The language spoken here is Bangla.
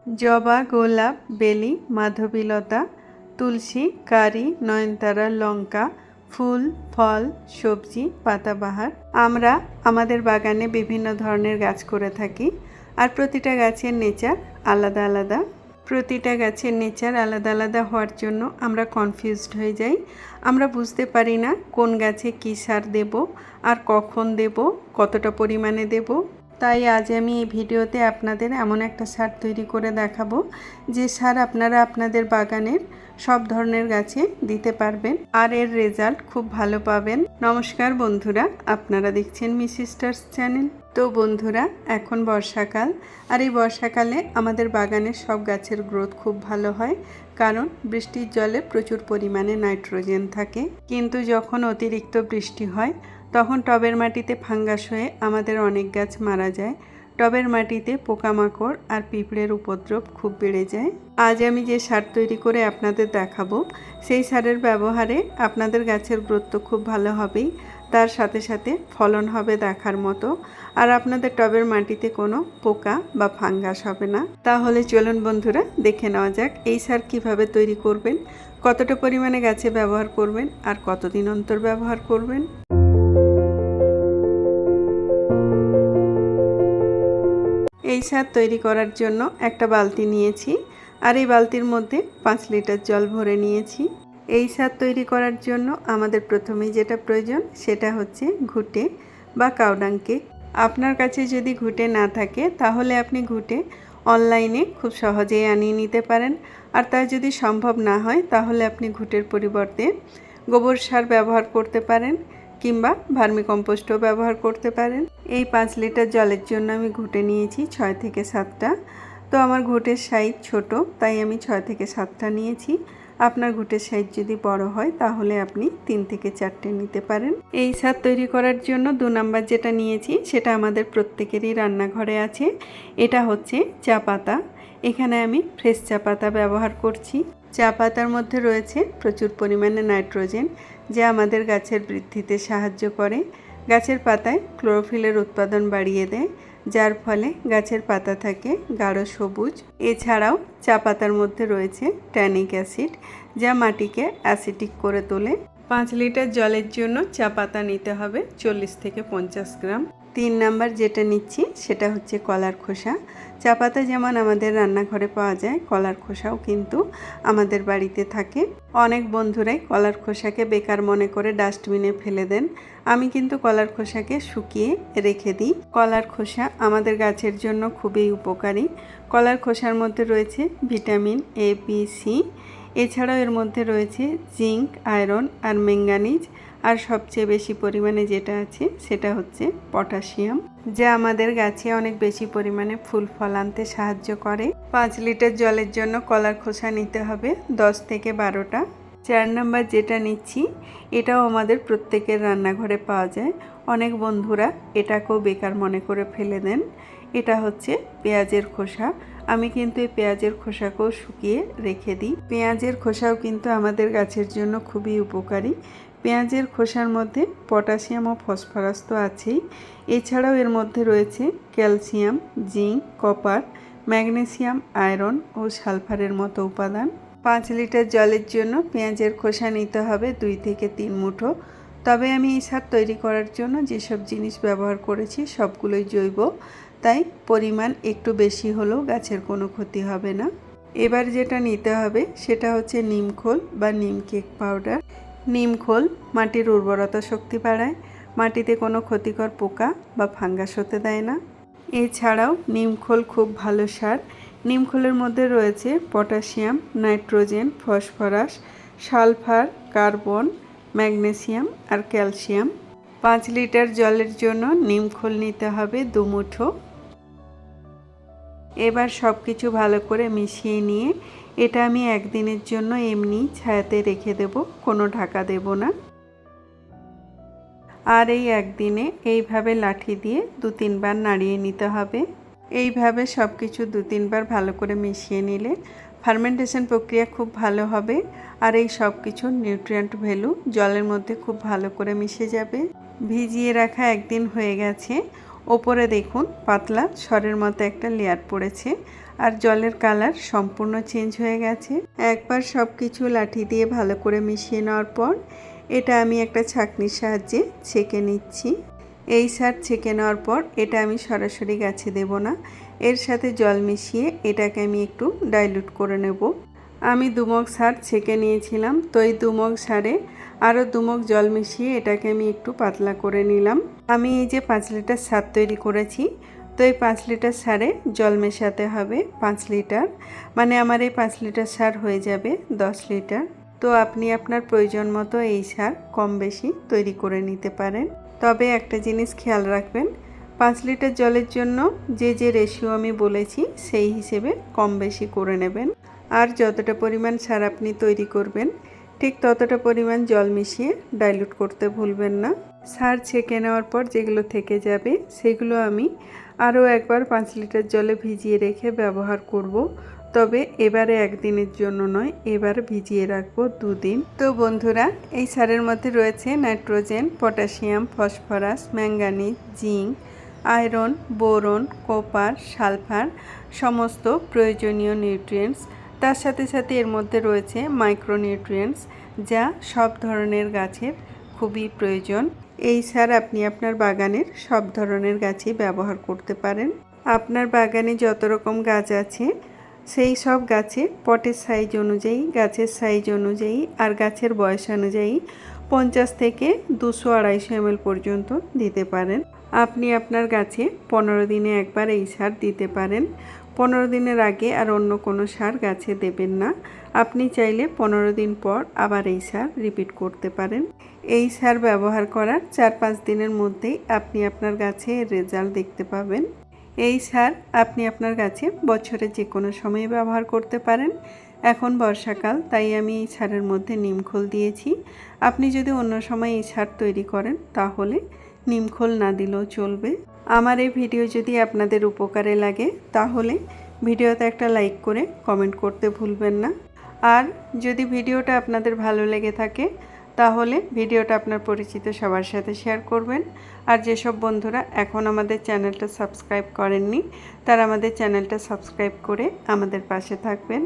জবা, গোলাপ, বেলি, মাধবীলতা, তুলসী, কারি, নয়নতারা, লঙ্কা, ফুল, ফল, সবজি, পাতাবাহার। আমরা আমাদের বাগানে বিভিন্ন ধরনের গাছ করে থাকি, আর প্রতিটা গাছের নেচার আলাদা আলাদা। প্রতিটা গাছের নেচার আলাদা আলাদা হওয়ার জন্য আমরা কনফিউজড হয়ে যাই। আমরা বুঝতে পারি না কোন গাছে কী সার দেব, আর কখন দেব, কতটা পরিমাণে দেব। তাই আজ আমি এই ভিডিওতে আপনাদের এমন একটা সার তৈরি করে দেখাবো যে সার আপনারা আপনাদের বাগানের সব ধরনের গাছে দিতে পারবেন, আর এর রেজাল্ট খুব ভালো পাবেন। নমস্কার বন্ধুরা, আপনারা দেখছেন মিসিস্টার্স চ্যানেল। তো বন্ধুরা, এখন বর্ষাকাল, আর এই বর্ষাকালে আমাদের বাগানের সব গাছের গ্রোথ খুব ভালো হয়, কারণ বৃষ্টির জলে প্রচুর পরিমাণে নাইট্রোজেন থাকে। কিন্তু যখন অতিরিক্ত বৃষ্টি হয় তখন টবের মাটিতে ফাঙ্গাস হয়ে আমাদের অনেক গাছ মারা যায়। টবের মাটিতে পোকামাকড় আর পিঁপড়ের উপদ্রব খুব বেড়ে যায়। আজ আমি যে সার তৈরি করে আপনাদের দেখাবো, সেই সারের ব্যবহারে আপনাদের গাছের গ্রোথ তো খুব ভালো হবেই, তার সাথে সাথে ফলন হবে দেখার মতো, আর আপনাদের টবের মাটিতে কোনো পোকা বা ফাঙ্গাস হবে না। তাহলে চলুন বন্ধুরা, দেখে নেওয়া যাক এই সার কিভাবে তৈরি করবেন, কতটা পরিমাণে গাছে ব্যবহার করবেন, আর কতদিন অন্তর ব্যবহার করবেন। এই সার তৈরি করার জন্য একটা বালতি নিয়েছি, আর এই বালতির মধ্যে 5 লিটার জল ভরে নিয়েছি। এই সার তৈরি করার জন্য আমাদের প্রথমেই যেটা প্রয়োজন সেটা হচ্ছে ঘুঁটে বা কাউডাং কেক। আপনার কাছে যদি ঘুঁটে না থাকে তাহলে আপনি ঘুঁটে অনলাইনে খুব সহজেই আনিয়ে নিতে পারেন, আর তা যদি সম্ভব না হয় তাহলে আপনি ঘুঁটের পরিবর্তে গোবর সার ব্যবহার করতে পারেন, কিংবা ভার্মিকম্পোস্টও ব্যবহার করতে পারেন। এই 5 লিটার জলের জন্য আমি ঘুঁটে নিয়েছি 6 থেকে 7টা। তো আমার ঘুঁটের সাইজ ছোট, তাই আমি 6 থেকে 7টা নিয়েছি। আপনার ঘুঁটের সাইজ যদি বড় হয় তাহলে আপনি 3 থেকে 4টে নিতে পারেন। এই সার তৈরি করার জন্য 2 নাম্বার যেটা নিয়েছি সেটা আমাদের প্রত্যেকেরই রান্নাঘরে আছে। এটা হচ্ছে চা পাতা। এখানে আমি ফ্রেশ চা পাতা ব্যবহার করছি। চা পাতার মধ্যে রয়েছে প্রচুর পরিমাণে নাইট্রোজেন, যা আমাদের গাছের বৃদ্ধিতে সাহায্য করে। গাছের পাতায় ক্লোরোফিলের উৎপাদন বাড়িয়ে দেয়, যার ফলে গাছের পাতা থাকে গাঢ় সবুজ। এছাড়াও চা পাতার মধ্যে রয়েছে ট্যানিক অ্যাসিড, যা মাটিকে অ্যাসিডিক করে তোলে। 5 লিটার জলের জন্য চা পাতা নিতে হবে 40 থেকে 50 গ্রাম। 3 নাম্বার যেটা নিচ্ছি সেটা হচ্ছে কলার খোসা। চা পাতা যেমন আমাদের রান্নাঘরে পাওয়া যায়, কলার খোসাও কিন্তু আমাদের বাড়িতে থাকে। অনেক বন্ধুরাই কলার খোসাকে বেকার মনে করে ডাস্টবিনে ফেলে দেন। আমি কিন্তু কলার খোসাকে শুকিয়ে রেখে দিই। কলার খোসা আমাদের গাছের জন্য খুবই উপকারী। কলার খোসার মধ্যে রয়েছে ভিটামিন এ, বি, সি। এছাড়াও এর মধ্যে রয়েছে জিঙ্ক, আয়রন আর ম্যাঙ্গানিজ, আর সবচেয়ে বেশি পরিমাণে যেটা আছে সেটা হচ্ছে পটাশিয়াম, যা আমাদের গাছে অনেক বেশি পরিমাণে ফুল ফল আনতে সাহায্য করে। 5 লিটার জলের জন্য কলার খোসা নিতে হবে 10 থেকে 12টা। 4 নাম্বার যেটা নিচ্ছি এটাও আমাদের প্রত্যেকের রান্নাঘরে পাওয়া যায়। অনেক বন্ধুরা এটাকেও বেকার মনে করে ফেলে দেন। এটা হচ্ছে পেঁয়াজের খোসা। আমি কিন্তু এই পেঁয়াজের খোসাকেও শুকিয়ে রেখে দিই। পেঁয়াজের খোসাও কিন্তু আমাদের গাছের জন্য খুবই উপকারী। পেঁয়াজের খোসার মধ্যে পটাশিয়াম ও ফসফরাস তো আছেই, এছাড়াও এর মধ্যে রয়েছে calcium, zinc, copper, magnesium, iron ও সালফারের মতো উপাদান। 5 লিটার জলের জন্য পেঁয়াজের খোসা নিতে হবে 2 থেকে 3 মুঠো। তবে আমি এই সার তৈরি করার জন্য যেসব জিনিস ব্যবহার করেছি সবগুলোই জৈব, তাই পরিমাণ একটু বেশি হলেও গাছের কোনো ক্ষতি হবে না। এবার যেটা নিতে হবে সেটা হচ্ছে নিমখোল বা নিম কেক পাউডার। নিমখোল মাটির উর্বরতা শক্তি বাড়ায়, মাটিতে কোনো ক্ষতিকর পোকা বা ফাঙ্গাস হতে দেয় না। এছাড়াও নিমখোল খুব ভালো সার। নিমখোলের মধ্যে রয়েছে potassium, nitrogen, phosphorus, sulphur, carbon, magnesium আর ক্যালসিয়াম। 5 লিটার জলের জন্য নিমখোল নিতে হবে 2 মুঠো। এবার সব কিছু ভালো করে মিশিয়ে নিয়ে এটা আমি একদিনের জন্য এমনি ছায়াতে রেখে দেব, কোনো ঢাকা দেব না। আর এই একদিনে এইভাবে লাঠি দিয়ে 2-3 বার নাড়িয়ে নিতে হবে। এইভাবে সব কিছু 2-3 বার ভালো করে মিশিয়ে নিলে ফার্মেন্টেশন প্রক্রিয়া খুব ভালো হবে, আর এই সব কিছুর নিউট্রিয়েন্ট ভ্যালু জলের মধ্যে খুব ভালো করে মিশে যাবে। ভিজিয়ে রাখা একদিন হয়ে গেছে। ওপরে দেখুন পাতলা সরের মতো একটা লেয়ার পড়েছে, আর জলের কালার সম্পূর্ণ চেঞ্জ হয়ে গেছে। একবার সব কিছু লাঠি দিয়ে ভালো করে মিশিয়ে নেওয়ার পর এটা আমি একটা ছাঁকনির সাহায্যে ছেঁকে নিচ্ছি। এই সার ছেঁকে নেওয়ার পর এটা আমি সরাসরি গাছে দেব না, এর সাথে জল মিশিয়ে এটাকে আমি একটু ডাইলুট করে নেব। আমি 2 মগ সার ছেঁকে নিয়েছিলাম, তো এই 2 মগ সারে আরও 2 মগ জল মিশিয়ে এটাকে আমি একটু পাতলা করে নিলাম। আমি এই যে 5 লিটার সার তৈরি করেছি, তো এই 5 লিটার সারে জল মেশাতে হবে 5 লিটার, মানে আমার এই 5 লিটার সার হয়ে যাবে 10 লিটার। তো আপনি আপনার প্রয়োজন মতো এই সার কম বেশি তৈরি করে নিতে পারেন। তবে একটা জিনিস খেয়াল রাখবেন, 5 লিটার জলের জন্য যে রেশিও আমি বলেছি সেই হিসেবে কম বেশি করে নেবেন। আর যতটা পরিমাণ সার আপনি তৈরি করবেন ঠিক ততটা পরিমাণ জল মিশিয়ে ডাইলুট করতে ভুলবেন না। সার ছেঁকে নেওয়ার পর যেগুলো থেকে যাবে সেগুলো আমি আরও একবার 5 লিটার জলে ভিজিয়ে রেখে ব্যবহার করব। তবে এবারে একদিনের জন্য নয়, এবার ভিজিয়ে রাখবো 2 দিন। তো বন্ধুরা, এই সারের মধ্যে রয়েছে nitrogen, potassium, phosphorus, manganese, zinc, iron, boron, copper, sulphur, সমস্ত প্রয়োজনীয় নিউট্রিয়েন্টস। তার সাথে সাথে এর মধ্যে রয়েছে মাইক্রোনিউট্রিয়েন্টস, যা সব ধরনের গাছের খুবই প্রয়োজন। এই সার আপনি আপনার বাগানের সব ধরনের গাছেই ব্যবহার করতে পারেন। আপনার বাগানে যত রকম গাছ আছে সেই সব গাছে পটের সাইজ অনুযায়ী, গাছের সাইজ অনুযায়ী আর গাছের বয়স অনুযায়ী 50 থেকে 200-250 ml পর্যন্ত দিতে পারেন। আপনি আপনার গাছে 15 দিনে একবার এই সার দিতে পারেন। 15 দিনের আগে আর অন্য কোনো সার গাছে দেবেন না। আপনি চাইলে 15 দিন পর আবার এই সার রিপিট করতে পারেন। এই সার ব্যবহার করার 4-5 দিনের মধ্যেই আপনি আপনার গাছে রেজাল্ট দেখতে পাবেন। এই সার আপনি আপনার গাছে বছরে যে কোনো সময় ব্যবহার করতে পারেন। এখন বর্ষাকাল, তাই আমি এই সারের মধ্যে নিমখোল দিয়েছি। আপনি যদি অন্য সময় এই সার তৈরি করেন তাহলে নিমখোল না দিলেও চলবে। আমার এই ভিডিও যদি আপনাদের উপকারে লাগে তাহলে ভিডিওতে একটা লাইক করে কমেন্ট করতে ভুলবেন না। আর যদি ভিডিওটা আপনাদের ভালো লেগে থাকে তাহলে ভিডিওটা আপনার পরিচিত সবার সাথে শেয়ার করবেন। আর যেসব বন্ধুরা এখন আমাদের চ্যানেলটা সাবস্ক্রাইব করেননি তারা আমাদের চ্যানেলটা সাবস্ক্রাইব করে আমাদের পাশে থাকবেন।